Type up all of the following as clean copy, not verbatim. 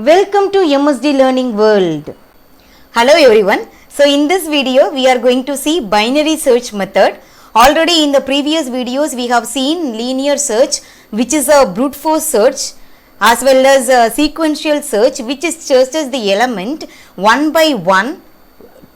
Welcome to MSD Learning World. Hello everyone. So in this video we are going to see binary search method. Already in the previous videos we have seen linear search, which is a brute force search, as well as a sequential search, which is searches the element one by one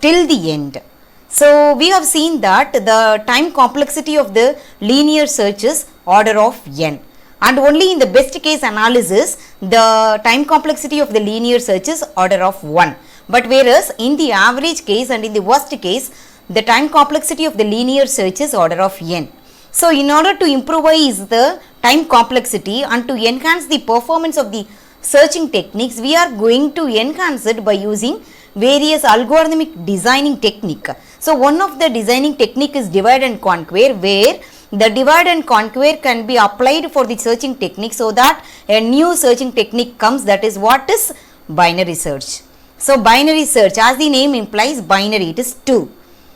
till the end. So we have seen that the time complexity of the linear search is order of n, and only in the best case analysis the time complexity of the linear search is order of 1. But whereas in the average case and in the worst case the time complexity of the linear search is order of n. So in order to improvise the time complexity and to enhance the performance of the searching techniques, we are going to enhance it by using various algorithmic designing technique. So one of the designing technique is divide and conquer, where the divide and conquer can be applied for the searching technique so that a new searching technique comes, that is what is binary search. So binary search, as the name implies, binary, it is 2.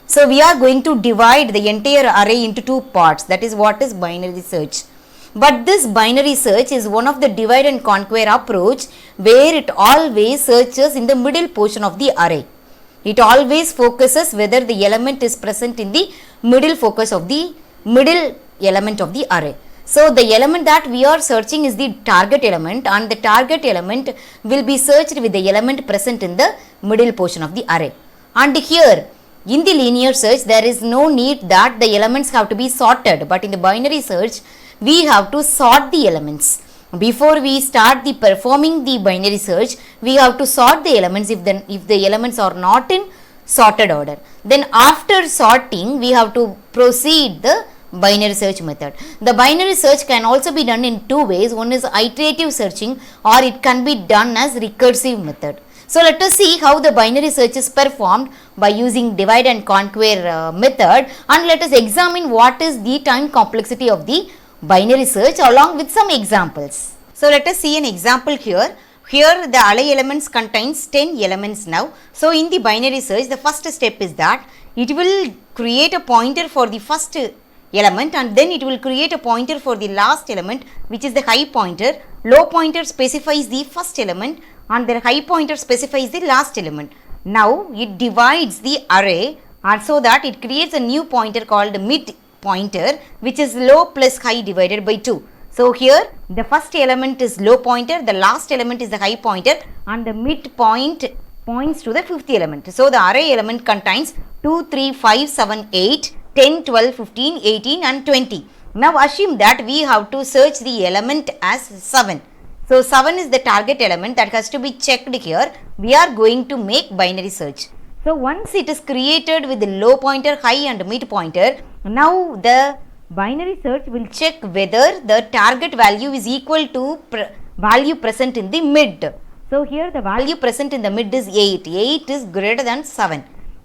So we are going to divide the entire array into 2 parts, that is what is binary search. But this binary search is one of the divide and conquer approach where it always searches in the middle portion of the array. It always focuses whether the element is present in the middle focus of the middle element of the array. So the element that we are searching is the target element, and the target element will be searched with the element present in the middle portion of the array. And here in the linear search there is no need that the elements have to be sorted, but in the binary search we have to sort the elements. Before we start the performing the binary search, we have to sort the elements if the elements are not in sorted order. Then after sorting we have to proceed the binary search method. The binary search can also be done in 2 ways. One is iterative searching, or it can be done as recursive method. So let us see how the binary search is performed by using divide and conquer method, and let us examine what is the time complexity of the binary search along with some examples. So let us see an example here. Here the array elements contains 10 elements now. So in the binary search, the first step is that it will create a pointer for the first element, and then it will create a pointer for the last element, which is the high pointer. Low pointer specifies the first element and the high pointer specifies the last element. Now it divides the array, and so that it creates a new pointer called mid pointer, which is low plus high divided by 2. So here the first element is low pointer, the last element is the high pointer, and the mid point points to the fifth element. So the array element contains 2, 3, 5, 7, 8, 10, 12, 15, 18 and 20. Now assume that we have to search the element as 7. So 7 is the target element that has to be checked here. We are going to make binary search. So once it is created with the low pointer, high and mid pointer, now the binary search will check whether the target value is equal to value present in the mid. So here the value present in the mid is 8. 8 is greater than 7.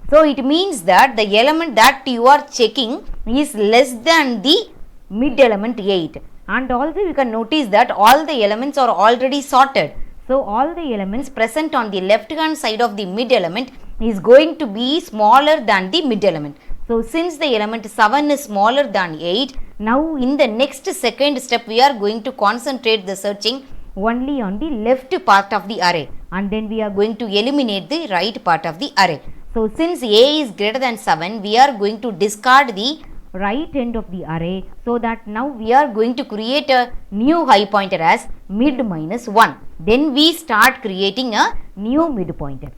So it means that the element that you are checking is less than the mid element 8. And also you can notice that all the elements are already sorted. So all the elements present on the left hand side of the mid element is going to be smaller than the mid element. So since the element 7 is smaller than 8, now in the next second step we are going to concentrate the searching only on the left part of the array, and then we are going to eliminate the right part of the array. So since A is greater than 7, we are going to discard the right end of the array, so that now we are going to create a new high pointer as mid minus 1. Then we start creating a new mid pointer.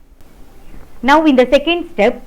Now in the second step,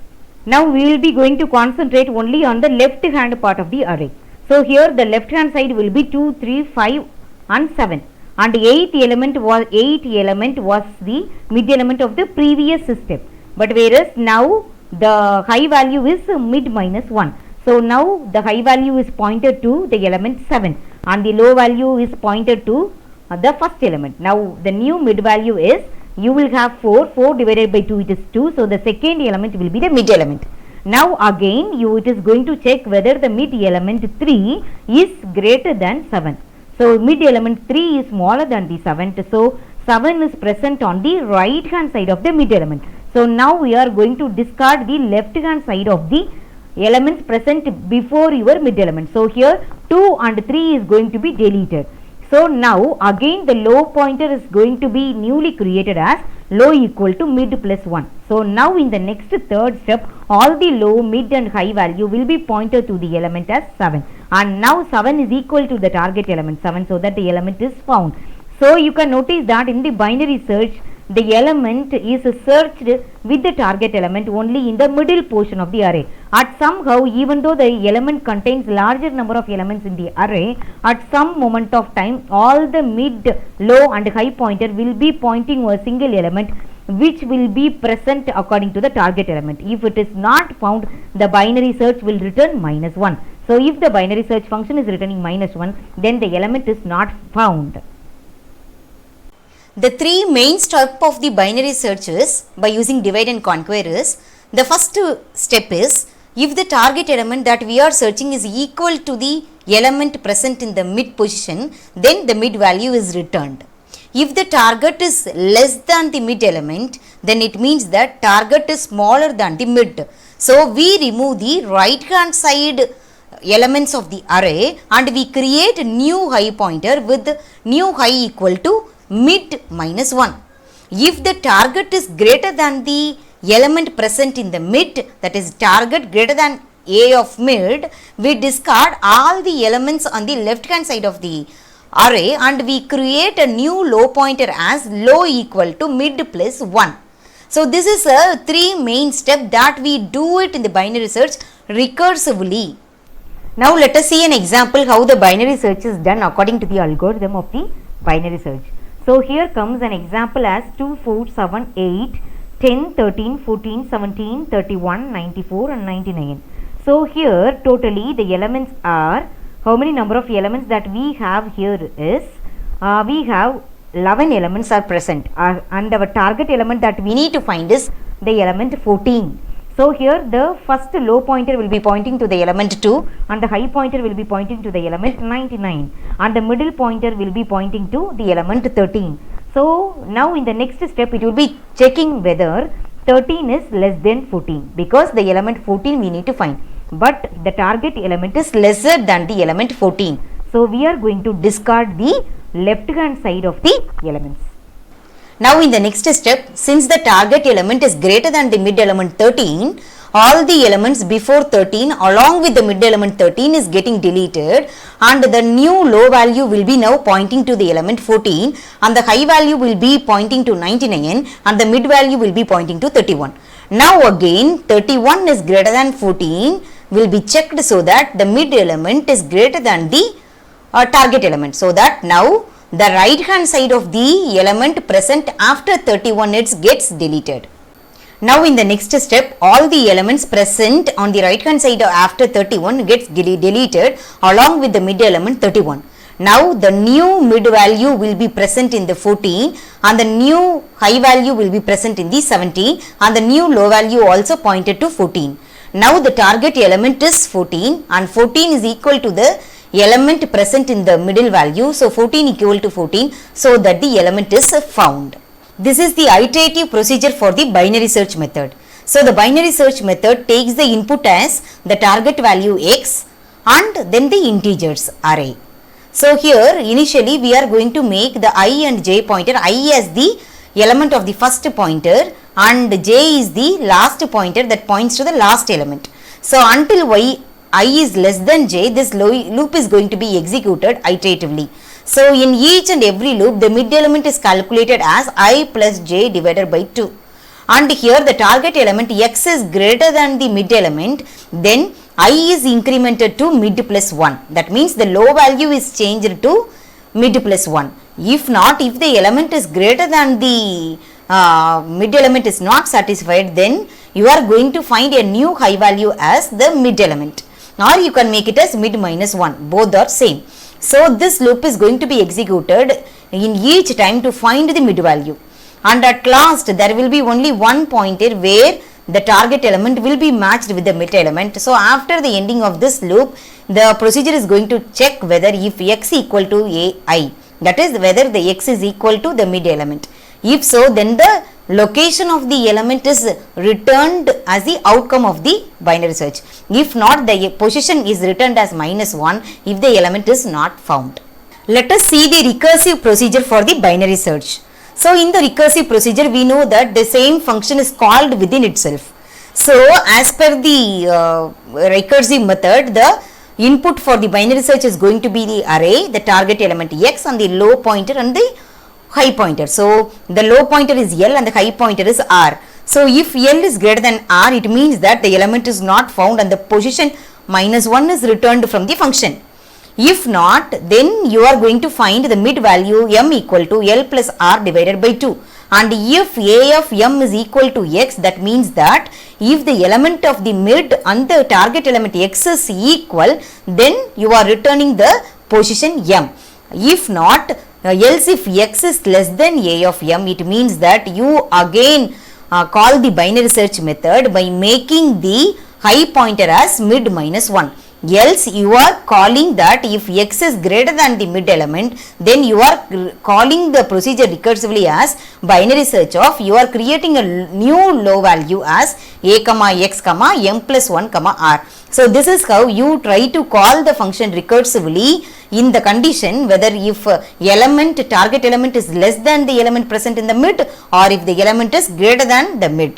now we will be going to concentrate only on the left hand part of the array. So here the left hand side will be 2, 3, 5 and 7, and 8 element was the mid element of the previous step. But whereas now the high value is mid minus 1. So now the high value is pointed to the element 7 and the low value is pointed to the first element. Now the new mid value is, you will have 4 divided by 2, it is 2. So the second element will be the mid element. Now again it is going to check whether the mid element 3 is greater than 7. So mid element 3 is smaller than the 7th. So 7 is present on the right hand side of the mid element. So now we are going to discard the left hand side of the elements present before your mid element. So here 2 and 3 is going to be deleted. So now again the low pointer is going to be newly created as low equal to mid plus 1. So now in the next third step, all the low, mid and high value will be pointed to the element as 7, and now 7 is equal to the target element 7, so that the element is found. So you can notice that in the binary search, the element is searched with the target element only in the middle portion of the array. At somehow, even though the element contains larger number of elements in the array, at some moment of time, all the mid, low and high pointer will be pointing to a single element which will be present according to the target element. If it is not found, the binary search will return -1. So if the binary search function is returning -1, then the element is not found. The three main steps of the binary search is by using divide and conquer is, the first step is, if the target element that we are searching is equal to the element present in the mid position, then the mid value is returned. If the target is less than the mid element, then it means that target is smaller than the mid. So we remove the right hand side elements of the array and we create a new high pointer with new high equal to mid -1. If the target is greater than the element present in the mid, that is target greater than a of mid, we discard all the elements on the left hand side of the array and we create a new low pointer as low equal to mid plus 1. So this is a three main step that we do it in the binary search recursively. Now let us see an example how the binary search is done according to the algorithm of the binary search. So here comes an example as 2, 4, 7, 8, 10, 13, 14, 17, 31, 94 and 99. So here totally the elements are, how many number of elements that we have here is, we have 11 elements are present, and our target element that we need to find is the element 14. So here the first low pointer will be pointing to the element 2 and the high pointer will be pointing to the element 99 and the middle pointer will be pointing to the element 13. So now in the next step it will be checking whether 13 is less than 14, because the element 14 we need to find, but the target element is lesser than the element 14. So we are going to discard the left hand side of the elements. Now in the next step, since the target element is greater than the mid element 13, all the elements before 13 along with the mid element 13 is getting deleted and the new low value will be now pointing to the element 14 and the high value will be pointing to 99 and the mid value will be pointing to 31. Now again 31 is greater than 14 will be checked so that the mid element is greater than the target element, so that now the right hand side of the element present after 31 it gets deleted. Now in the next step, all the elements present on the right hand side after 31 gets deleted along with the mid element 31. Now the new mid value will be present in the 14 and the new high value will be present in the 17 and the new low value also pointed to 14. Now the target element is 14 and 14 is equal to the element present in the middle value, so 14 equal to 14, so that the element is found. This is the iterative procedure for the binary search method. So the binary search method takes the input as the target value x and then the integers array. So here initially we are going to make the I and j pointer, I as the element of the first pointer and j is the last pointer that points to the last element. So until I is less than j, this loop is going to be executed iteratively. So in each and every loop the mid element is calculated as I plus j divided by 2, and here the target element x is greater than the mid element, then I is incremented to mid plus 1. That means the low value is changed to mid plus 1. If not, if the element is greater than the mid element is not satisfied, then you are going to find a new high value as the mid element, or you can make it as mid minus 1, both are same. So this loop is going to be executed in each time to find the mid value, and at last there will be only one pointer where the target element will be matched with the mid element. So after the ending of this loop, the procedure is going to check whether if x equal to ai, that is whether the x is equal to the mid element. If so, then the location of the element is returned as the outcome of the binary search. If not, the position is returned as -1 if the element is not found. Let us see the recursive procedure for the binary search. So in the recursive procedure, we know that the same function is called within itself. So as per the recursive method, the input for the binary search is going to be the array, the target element x, and the low pointer and the high pointer. So the low pointer is L and the high pointer is R. So if L is greater than R, it means that the element is not found and the position -1 is returned from the function. If not, then you are going to find the mid value m equal to L plus R divided by 2. And if A of m is equal to x, that means that if the element of the mid and the target element x is equal, then you are returning the position m. If not, else if x is less than A of m, it means that you again call the binary search method by making the high pointer as mid -1. Else you are calling that if x is greater than the mid element, then you are calling the procedure recursively as binary search of, you are creating a new low value as a comma x comma m plus 1 comma r. So this is how you try to call the function recursively in the condition whether if target element is less than the element present in the mid, or if the element is greater than the mid.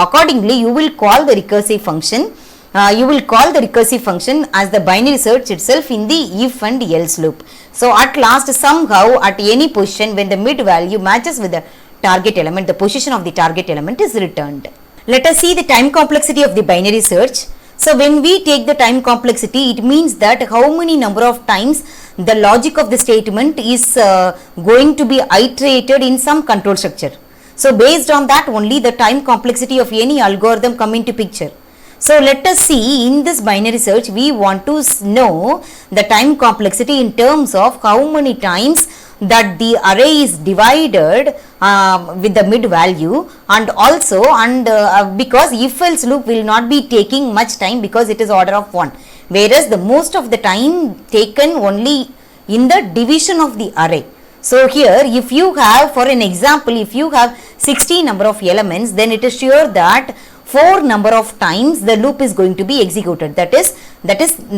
Accordingly, you will call the recursive function. You will call the recursive function as the binary search itself in the if and else loop. So at last, somehow at any position when the mid value matches with the target element, the position of the target element is returned. Let us see the time complexity of the binary search. So when we take the time complexity, it means that how many number of times the logic of the statement is going to be iterated in some control structure. So based on that only the time complexity of any algorithm come into picture. So let us see, in this binary search we want to know the time complexity in terms of how many times that the array is divided with the mid value, and also because if else loop will not be taking much time because it is order of 1, whereas the most of the time taken only in the division of the array. So here if you have, for an example, if you have 60 number of elements, then it is sure that 4 number of times the loop is going to be executed. That is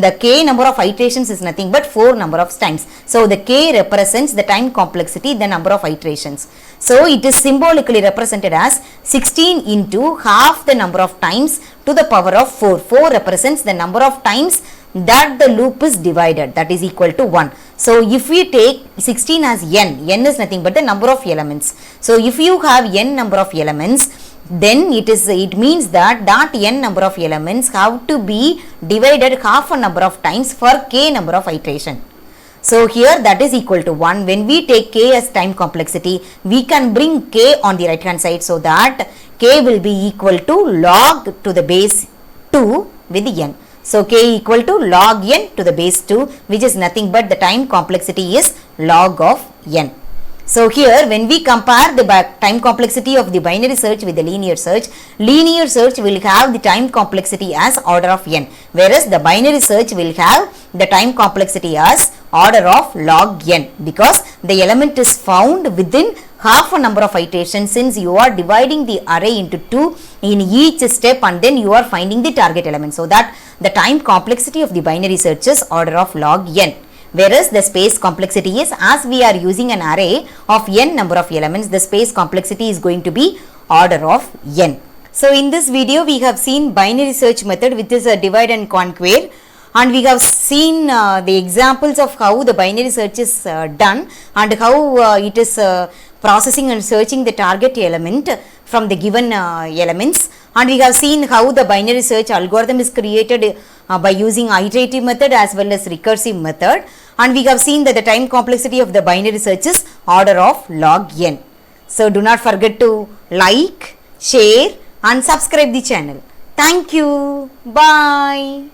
the k number of iterations is nothing but 4 number of times. So the k represents the time complexity, the number of iterations. So it is symbolically represented as 16 into half the number of times to the power of 4. 4 represents the number of times that the loop is divided, that is equal to 1. So if we take 16 as n is nothing but the number of elements. So if you have n number of elements, then it means that n number of elements have to be divided half a number of times for k number of iteration. So here that is equal to 1. When we take k as time complexity, we can bring k on the right hand side, so that k will be equal to log to the base 2 with n. So k equal to log n to the base 2, which is nothing but the time complexity is log of n. So here when we compare the time complexity of the binary search with the linear search will have the time complexity as order of n, whereas the binary search will have the time complexity as order of log n, because the element is found within half a number of iterations, since you are dividing the array into 2 in each step and then you are finding the target element. So that the time complexity of the binary search is order of log n. Whereas the space complexity is, as we are using an array of n number of elements, the space complexity is going to be order of n. So in this video we have seen binary search method, which is a divide and conquer, and we have seen the examples of how the binary search is done and how it is processing and searching the target element from the given elements, and we have seen how the binary search algorithm is created by using iterative method as well as recursive method, and we have seen that the time complexity of the binary search is order of log n. So do not forget to like, share and subscribe the channel. Thank you. Bye.